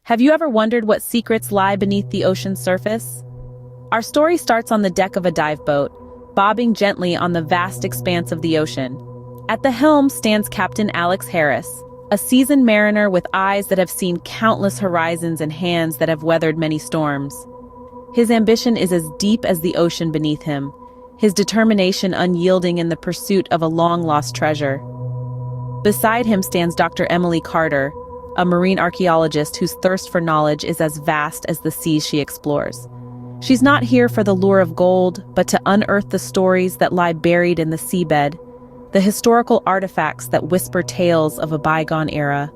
Have you ever wondered what secrets lie beneath the ocean's surface? Our story starts on the deck of a dive boat, bobbing gently on the vast expanse of the ocean. At the helm stands Captain Alex Harris, a seasoned mariner with eyes that have seen countless horizons and hands that have weathered many storms. His ambition is as deep as the ocean beneath him, his determination unyielding in the pursuit of a long-lost treasure. Beside him stands Dr. Emily Carter, a marine archaeologist whose thirst for knowledge is as vast as the seas she explores. She's not here for the lure of gold, but to unearth the stories that lie buried in the seabed, the historical artifacts that whisper tales of a bygone era.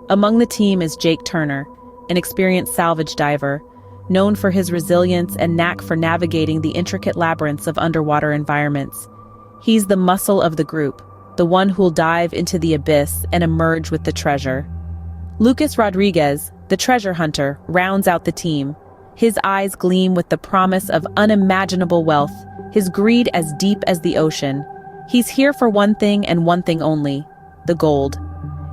Among the team is Jake Turner, an experienced salvage diver, known for his resilience and knack for navigating the intricate labyrinths of underwater environments. He's the muscle of the group, the one who'll dive into the abyss and emerge with the treasure. Lucas Rodriguez, the treasure hunter, rounds out the team. His eyes gleam with the promise of unimaginable wealth, his greed as deep as the ocean. He's here for one thing and one thing only: the gold.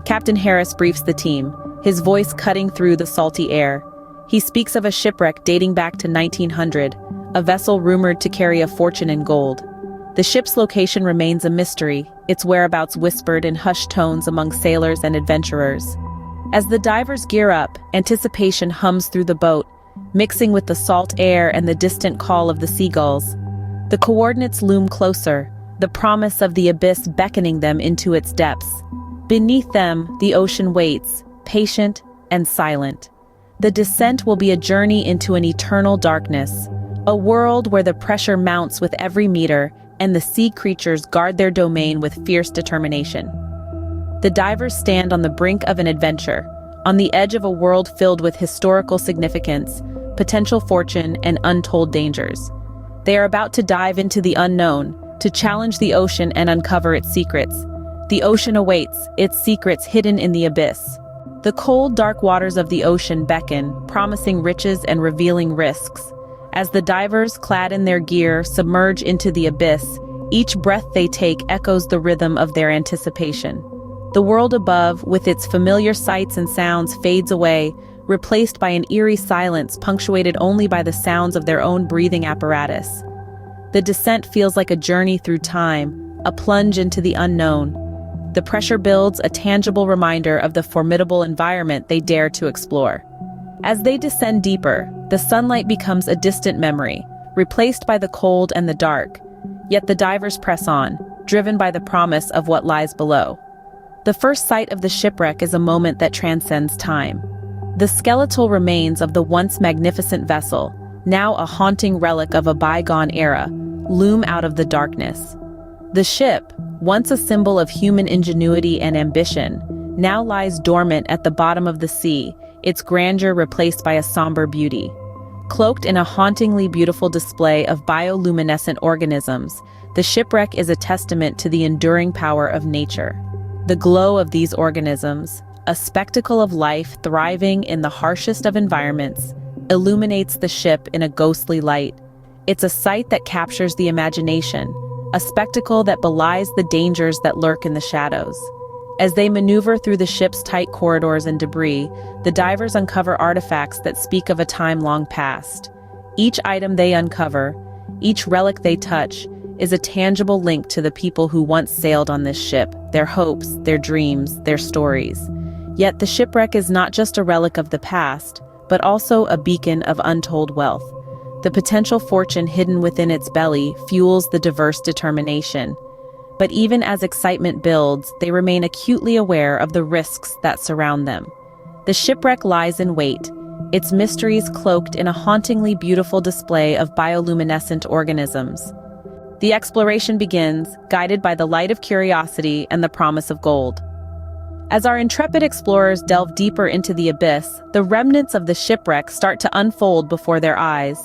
Captain Harris briefs the team, his voice cutting through the salty air. He speaks of a shipwreck dating back to 1900, a vessel rumored to carry a fortune in gold. The ship's location remains a mystery, its whereabouts whispered in hushed tones among sailors and adventurers. As the divers gear up, anticipation hums through the boat, mixing with the salt air and the distant call of the seagulls. The coordinates loom closer, the promise of the abyss beckoning them into its depths. Beneath them, the ocean waits, patient and silent. The descent will be a journey into an eternal darkness, a world where the pressure mounts with every meter and the sea creatures guard their domain with fierce determination. The divers stand on the brink of an adventure, on the edge of a world filled with historical significance, potential fortune, and untold dangers. They are about to dive into the unknown, to challenge the ocean and uncover its secrets. The ocean awaits, its secrets hidden in the abyss. The cold, dark waters of the ocean beckon, promising riches and revealing risks. As the divers, clad in their gear, submerge into the abyss, each breath they take echoes the rhythm of their anticipation. The world above, with its familiar sights and sounds, fades away, replaced by an eerie silence punctuated only by the sounds of their own breathing apparatus. The descent feels like a journey through time, a plunge into the unknown. The pressure builds, a tangible reminder of the formidable environment they dare to explore. As they descend deeper, the sunlight becomes a distant memory, replaced by the cold and the dark. Yet the divers press on, driven by the promise of what lies below. The first sight of the shipwreck is a moment that transcends time. The skeletal remains of the once magnificent vessel, now a haunting relic of a bygone era, loom out of the darkness. The ship, once a symbol of human ingenuity and ambition, now lies dormant at the bottom of the sea, its grandeur replaced by a somber beauty. Cloaked in a hauntingly beautiful display of bioluminescent organisms, the shipwreck is a testament to the enduring power of nature. The glow of these organisms, a spectacle of life thriving in the harshest of environments, illuminates the ship in a ghostly light. It's a sight that captures the imagination, a spectacle that belies the dangers that lurk in the shadows. As they maneuver through the ship's tight corridors and debris, the divers uncover artifacts that speak of a time long past. Each item they uncover, each relic they touch, is a tangible link to the people who once sailed on this ship, their hopes, their dreams, their stories. Yet the shipwreck is not just a relic of the past, but also a beacon of untold wealth. The potential fortune hidden within its belly fuels the diverse determination. But even as excitement builds, they remain acutely aware of the risks that surround them. The shipwreck lies in wait, its mysteries cloaked in a hauntingly beautiful display of bioluminescent organisms. The exploration begins, guided by the light of curiosity and the promise of gold. As our intrepid explorers delve deeper into the abyss, the remnants of the shipwreck start to unfold before their eyes.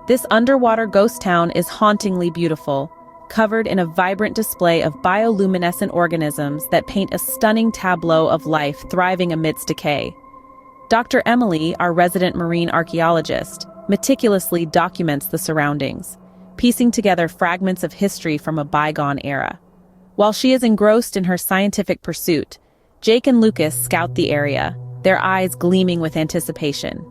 This underwater ghost town is hauntingly beautiful, covered in a vibrant display of bioluminescent organisms that paint a stunning tableau of life thriving amidst decay. Dr. Emily, our resident marine archaeologist, meticulously documents the surroundings, piecing together fragments of history from a bygone era. While she is engrossed in her scientific pursuit, Jake and Lucas scout the area, their eyes gleaming with anticipation.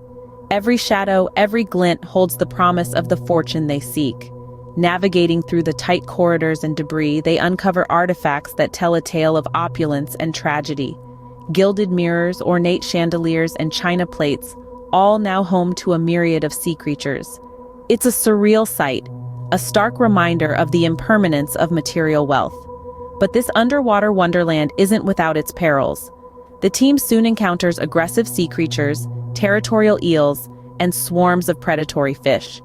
Every shadow, every glint holds the promise of the fortune they seek. Navigating through the tight corridors and debris, they uncover artifacts that tell a tale of opulence and tragedy. Gilded mirrors, ornate chandeliers, and china plates, all now home to a myriad of sea creatures. It's a surreal sight, a stark reminder of the impermanence of material wealth. But this underwater wonderland isn't without its perils. The team soon encounters aggressive sea creatures, territorial eels, and swarms of predatory fish.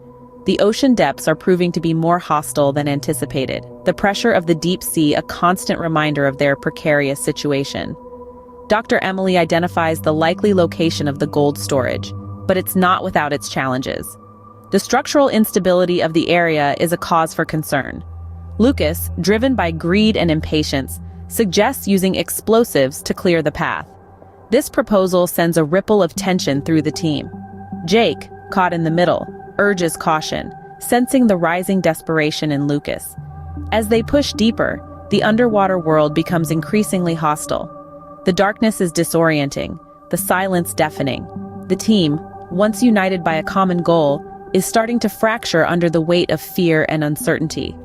The ocean depths are proving to be more hostile than anticipated, the pressure of the deep sea a constant reminder of their precarious situation. Dr. Emily identifies the likely location of the gold storage, but it's not without its challenges. The structural instability of the area is a cause for concern. Lucas, driven by greed and impatience, suggests using explosives to clear the path. This proposal sends a ripple of tension through the team. Jake, caught in the middle, urges caution, sensing the rising desperation in Lucas. As they push deeper, the underwater world becomes increasingly hostile. The darkness is disorienting, the silence deafening. The team, once united by a common goal, is starting to fracture under the weight of fear and uncertainty.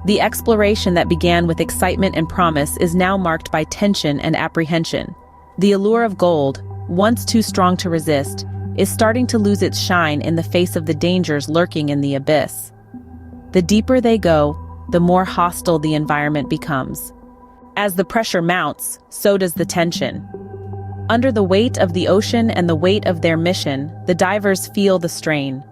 The exploration that began with excitement and promise is now marked by tension and apprehension. The allure of gold, once too strong to resist, is starting to lose its shine in the face of the dangers lurking in the abyss. The deeper they go, the more hostile the environment becomes. As the pressure mounts, so does the tension. Under the weight of the ocean and the weight of their mission, the divers feel the strain.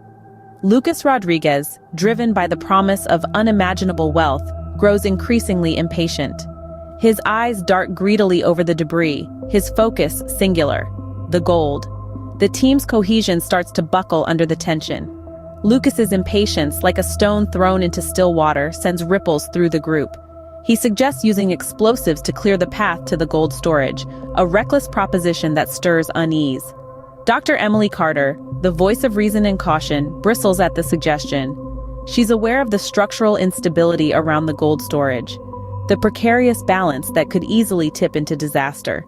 Lucas Rodriguez, driven by the promise of unimaginable wealth, grows increasingly impatient. His eyes dart greedily over the debris, his focus singular: the gold. The team's cohesion starts to buckle under the tension. Lucas's impatience, like a stone thrown into still water, sends ripples through the group. He suggests using explosives to clear the path to the gold storage, a reckless proposition that stirs unease. Dr. Emily Carter, the voice of reason and caution, bristles at the suggestion. She's aware of the structural instability around the gold storage, the precarious balance that could easily tip into disaster.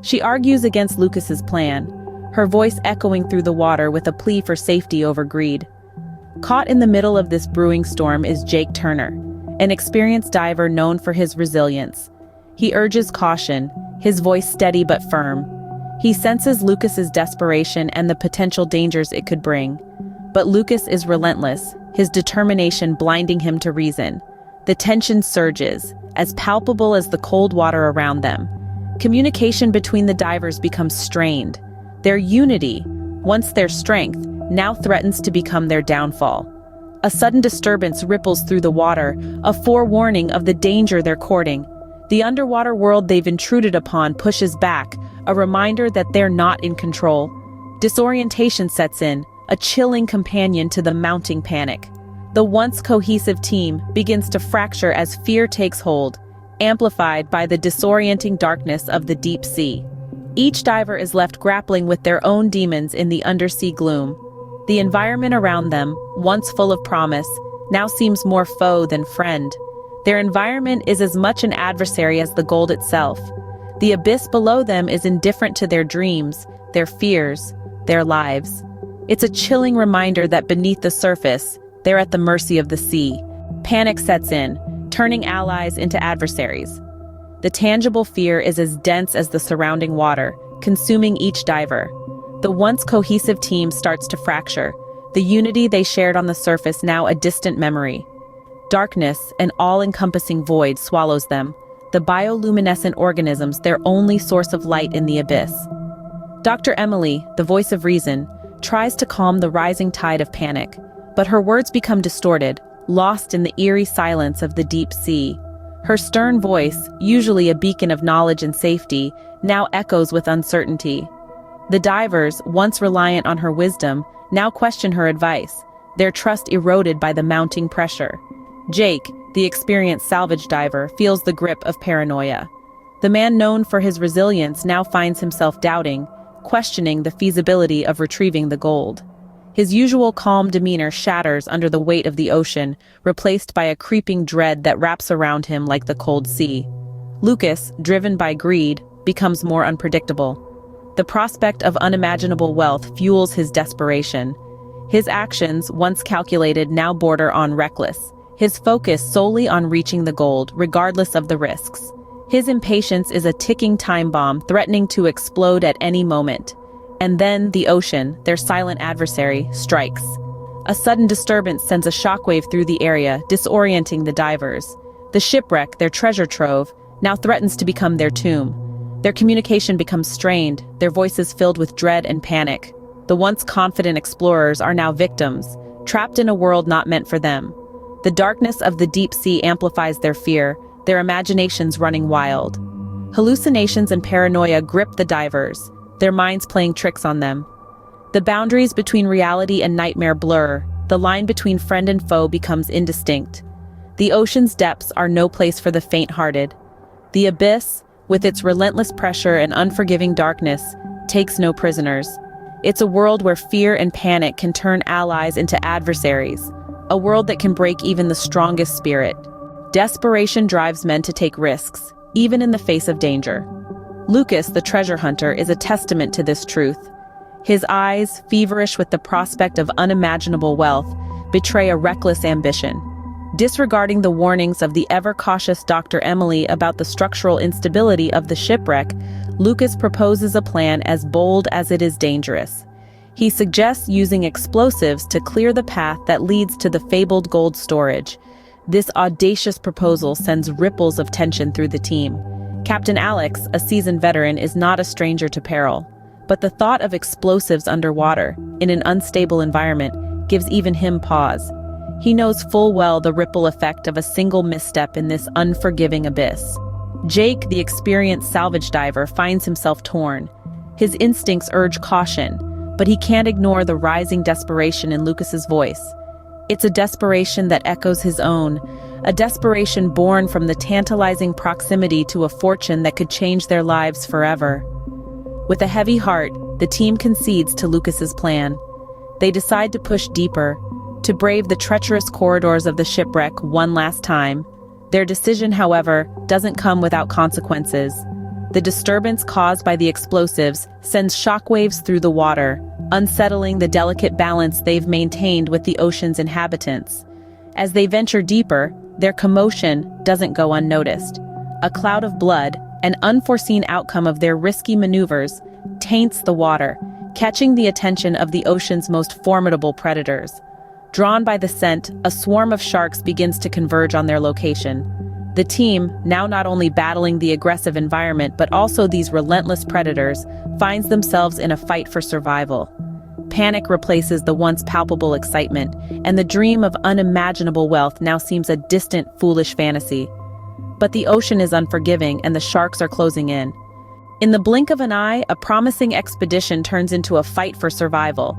She argues against Lucas's plan, her voice echoing through the water with a plea for safety over greed. Caught in the middle of this brewing storm is Jake Turner, an experienced diver known for his resilience. He urges caution, his voice steady but firm. He senses Lucas's desperation and the potential dangers it could bring. But Lucas is relentless, his determination blinding him to reason. The tension surges, as palpable as the cold water around them. Communication between the divers becomes strained. Their unity, once their strength, now threatens to become their downfall. A sudden disturbance ripples through the water, a forewarning of the danger they're courting. The underwater world they've intruded upon pushes back, a reminder that they're not in control. Disorientation sets in, a chilling companion to the mounting panic. The once cohesive team begins to fracture as fear takes hold, amplified by the disorienting darkness of the deep sea. Each diver is left grappling with their own demons in the undersea gloom. The environment around them, once full of promise, now seems more foe than friend. Their environment is as much an adversary as the gold itself. The abyss below them is indifferent to their dreams, their fears, their lives. It's a chilling reminder that beneath the surface, they're at the mercy of the sea. Panic sets in, turning allies into adversaries. The tangible fear is as dense as the surrounding water, consuming each diver. The once cohesive team starts to fracture, the unity they shared on the surface now a distant memory. Darkness, an all-encompassing void, swallows them, the bioluminescent organisms their only source of light in the abyss. Dr. Emily, the voice of reason, tries to calm the rising tide of panic, but her words become distorted, lost in the eerie silence of the deep sea. Her stern voice, usually a beacon of knowledge and safety, now echoes with uncertainty. The divers, once reliant on her wisdom, now question her advice, their trust eroded by the mounting pressure. Jake, the experienced salvage diver, feels the grip of paranoia. The man known for his resilience now finds himself doubting, questioning the feasibility of retrieving the gold. His usual calm demeanor shatters under the weight of the ocean, replaced by a creeping dread that wraps around him like the cold sea. Lucas, driven by greed, becomes more unpredictable. The prospect of unimaginable wealth fuels his desperation. His actions, once calculated, now border on reckless, his focus solely on reaching the gold, regardless of the risks. His impatience is a ticking time bomb threatening to explode at any moment. And then the ocean, their silent adversary, strikes. A sudden disturbance sends a shockwave through the area, disorienting the divers. The shipwreck, their treasure trove, now threatens to become their tomb. Their communication becomes strained, their voices filled with dread and panic. The once confident explorers are now victims, trapped in a world not meant for them. The darkness of the deep sea amplifies their fear, their imaginations running wild. Hallucinations and paranoia grip the divers, their minds playing tricks on them. The boundaries between reality and nightmare blur, the line between friend and foe becomes indistinct. The ocean's depths are no place for the faint-hearted. The abyss, with its relentless pressure and unforgiving darkness, takes no prisoners. It's a world where fear and panic can turn allies into adversaries, a world that can break even the strongest spirit. Desperation drives men to take risks, even in the face of danger. Lucas, the treasure hunter, is a testament to this truth. His eyes, feverish with the prospect of unimaginable wealth, betray a reckless ambition. Disregarding the warnings of the ever-cautious Dr. Emily about the structural instability of the shipwreck, Lucas proposes a plan as bold as it is dangerous. He suggests using explosives to clear the path that leads to the fabled gold storage. This audacious proposal sends ripples of tension through the team. Captain Alex, a seasoned veteran, is not a stranger to peril. But the thought of explosives underwater, in an unstable environment, gives even him pause. He knows full well the ripple effect of a single misstep in this unforgiving abyss. Jake, the experienced salvage diver, finds himself torn. His instincts urge caution, but he can't ignore the rising desperation in Lucas's voice. It's a desperation that echoes his own, a desperation born from the tantalizing proximity to a fortune that could change their lives forever. With a heavy heart, the team concedes to Lucas's plan. They decide to push deeper, to brave the treacherous corridors of the shipwreck one last time. Their decision, however, doesn't come without consequences. The disturbance caused by the explosives sends shockwaves through the water, unsettling the delicate balance they've maintained with the ocean's inhabitants. As they venture deeper, their commotion doesn't go unnoticed. A cloud of blood, an unforeseen outcome of their risky maneuvers, taints the water, catching the attention of the ocean's most formidable predators. Drawn by the scent, a swarm of sharks begins to converge on their location. The team, now not only battling the aggressive environment but also these relentless predators, finds themselves in a fight for survival. Panic replaces the once palpable excitement, and the dream of unimaginable wealth now seems a distant, foolish fantasy. But the ocean is unforgiving and the sharks are closing in. In the blink of an eye, a promising expedition turns into a fight for survival.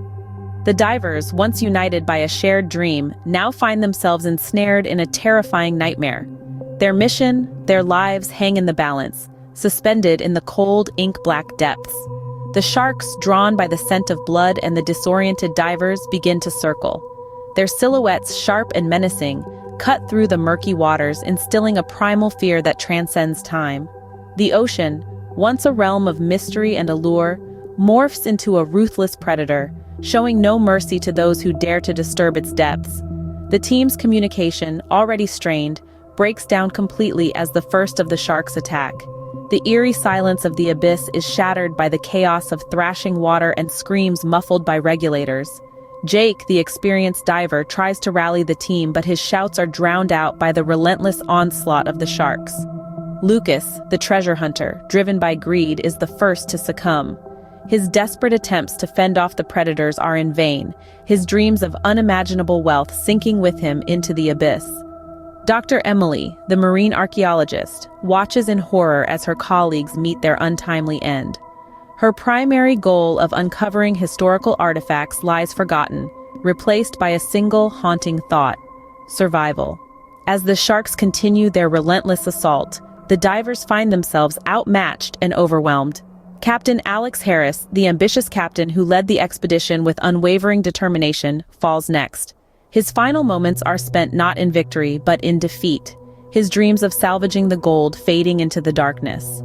The divers, once united by a shared dream, now find themselves ensnared in a terrifying nightmare. Their mission, their lives hang in the balance, suspended in the cold, ink-black depths. The sharks, drawn by the scent of blood and the disoriented divers, begin to circle. Their silhouettes, sharp and menacing, cut through the murky waters, instilling a primal fear that transcends time. The ocean, once a realm of mystery and allure, morphs into a ruthless predator, showing no mercy to those who dare to disturb its depths. The team's communication, already strained, breaks down completely as the first of the sharks attack. The eerie silence of the abyss is shattered by the chaos of thrashing water and screams muffled by regulators. Jake, the experienced diver, tries to rally the team, but his shouts are drowned out by the relentless onslaught of the sharks. Lucas, the treasure hunter, driven by greed, is the first to succumb. His desperate attempts to fend off the predators are in vain, his dreams of unimaginable wealth sinking with him into the abyss. Dr. Emily, the marine archaeologist, watches in horror as her colleagues meet their untimely end. Her primary goal of uncovering historical artifacts lies forgotten, replaced by a single haunting thought: survival. As the sharks continue their relentless assault, the divers find themselves outmatched and overwhelmed. Captain Alex Harris, the ambitious captain who led the expedition with unwavering determination, falls next. His final moments are spent not in victory, but in defeat, his dreams of salvaging the gold fading into the darkness.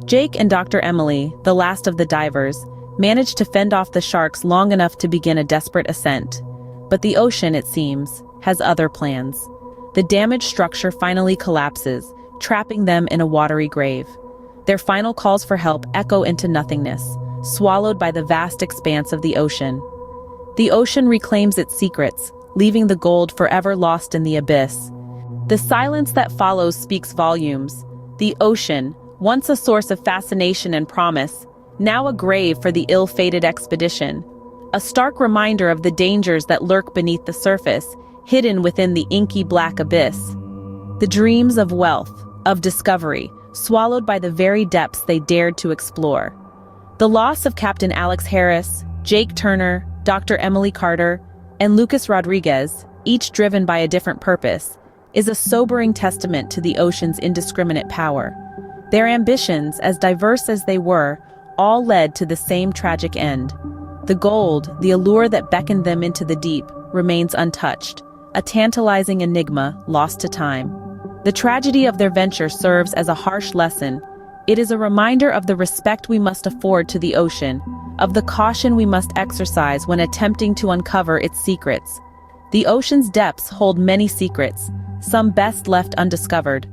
Jake and Dr. Emily, the last of the divers, managed to fend off the sharks long enough to begin a desperate ascent. But the ocean, it seems, has other plans. The damaged structure finally collapses, trapping them in a watery grave. Their final calls for help echo into nothingness, swallowed by the vast expanse of the ocean. The ocean reclaims its secrets, leaving the gold forever lost in the abyss. The silence that follows speaks volumes. The ocean, once a source of fascination and promise, now a grave for the ill-fated expedition. A stark reminder of the dangers that lurk beneath the surface, hidden within the inky black abyss. The dreams of wealth, of discovery, swallowed by the very depths they dared to explore. The loss of Captain Alex Harris, Jake Turner, Dr. Emily Carter, and Lucas Rodriguez, each driven by a different purpose, is a sobering testament to the ocean's indiscriminate power. Their ambitions, as diverse as they were, all led to the same tragic end. The gold, the allure that beckoned them into the deep, remains untouched, a tantalizing enigma lost to time. The tragedy of their venture serves as a harsh lesson. It is a reminder of the respect we must afford to the ocean, of the caution we must exercise when attempting to uncover its secrets. The ocean's depths hold many secrets, some best left undiscovered.